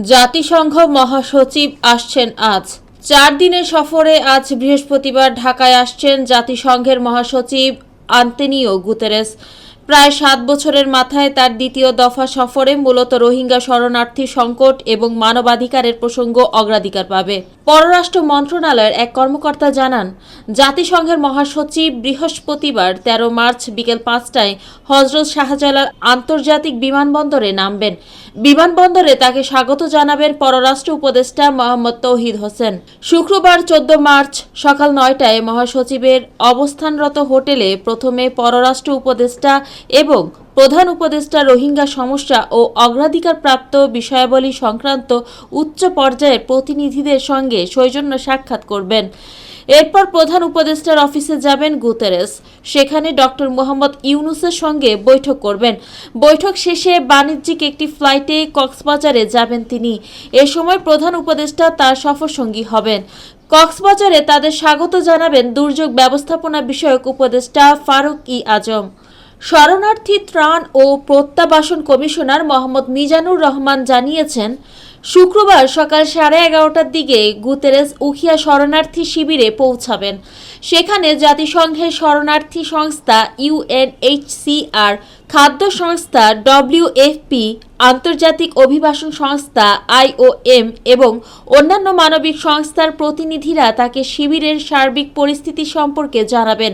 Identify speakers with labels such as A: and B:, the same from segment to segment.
A: জাতিসংঘ মহাসচিব আসছেন আজ। 4 দিনের সফরে আজ বৃহস্পতিবার ঢাকায় আসছেন জাতিসংঘের মহাসচিব আন্তোনিও গুতেরেস। প্রায় 7 বছরের মাথায় তার দ্বিতীয় দফা সফরে মূলত রোহিঙ্গা শরণার্থী সংকট এবং মানবাধিকারের প্রসঙ্গ অগ্রাধিকার পাবে। পররাষ্ট্র মন্ত্রণালয়ের এক কর্মকর্তা জানান, জাতিসংঘের মহাসচিব বৃহস্পতিবার 13 মার্চ বিকেল 5টায় হজরত শাহজালাল আন্তর্জাতিক বিমানবন্দরে নামবেন। বিমানবন্দরে তাকে স্বাগত জানাবেন পররাষ্ট্র উপদেষ্টা মোহাম্মদ তৌহিদ হোসেন। শুক্রবার 14 মার্চ সকাল 9টায় মহাসচিবের অবস্থানরত হোটেলে প্রথমে পররাষ্ট্র উপদেষ্টা এবং প্রধান উপদেষ্টা রোহিঙ্গা সমস্যা ও অগ্রাধিকারপ্রাপ্ত বিষয়াবলী সংক্রান্ত উচ্চ পর্যায়ের প্রতিনিধিদের সঙ্গে সৌজন্য সাক্ষাৎ করবেন। এরপর প্রধান উপদেষ্টার অফিসে যাবেন গুতেরেস। সেখানে ডক্টর মোহাম্মদ ইউনূসের সঙ্গে বৈঠক করবেন। বৈঠক শেষে বাণিজ্যিক একটি ফ্লাইটে কক্সবাজারে যাবেন তিনি। এ সময় প্রধান উপদেষ্টা তার সফরসঙ্গী হবেন। কক্সবাজারে তাদের স্বাগত জানাবেন দুর্যোগ ব্যবস্থাপনা বিষয়ক উপদেষ্টা ফারুক আজম। শরণার্থী ত্রাণ ও প্রত্যাবাসন কমিশনার মোহাম্মদ মিজানুর রহমান জানিয়েছেন, শুক্রবার সকাল 11:30টার দিকে গুতেরেস উখিয়া শরণার্থী শিবিরে পৌঁছাবেন। সেখানে জাতিসংঘের শরণার্থী সংস্থা UNHCR, খাদ্য সংস্থা WFP, আন্তর্জাতিক অভিবাসন সংস্থা IOM এবং অন্যান্য মানবিক সংস্থার প্রতিনিধিরা তাকে শিবিরের সার্বিক পরিস্থিতি সম্পর্কে জানাবেন।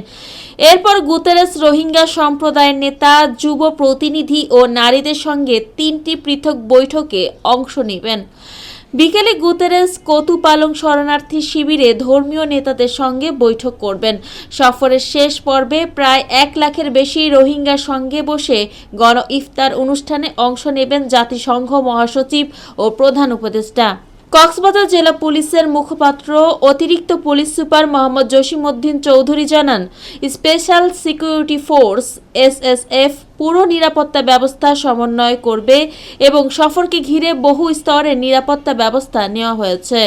A: এরপর গুতেরেস রোহিঙ্গা সম্প্রদায়ের নেতা, যুব প্রতিনিধি ও নারীদের সঙ্গে 3টি পৃথক বৈঠকে অংশ নেবেন। বিকেলে গুতেরেস কতুপালং শরণার্থী শিবিরে ধর্মীয় নেতাদের সঙ্গে বৈঠক করবেন। সফরের শেষ পর্বে প্রায় 1 লাখের বেশি রোহিঙ্গার সঙ্গে বসে গণ ইফতার অনুষ্ঠানে অংশ নেবেন জাতিসংঘ মহাসচিব ও প্রধান উপদেষ্টা। কক্সবাজার জেলা পুলিশের মুখপাত্র অতিরিক্ত পুলিশ সুপার মোহাম্মদ জসিমউদ্দিন চৌধুরী জানান, স্পেশাল সিকিউরিটি ফোর্স SSF পুরো নিরাপত্তা ব্যবস্থা সমন্বয় করবে এবং সফরকে ঘিরে বহু স্তরের নিরাপত্তা ব্যবস্থা নেওয়া হয়েছে।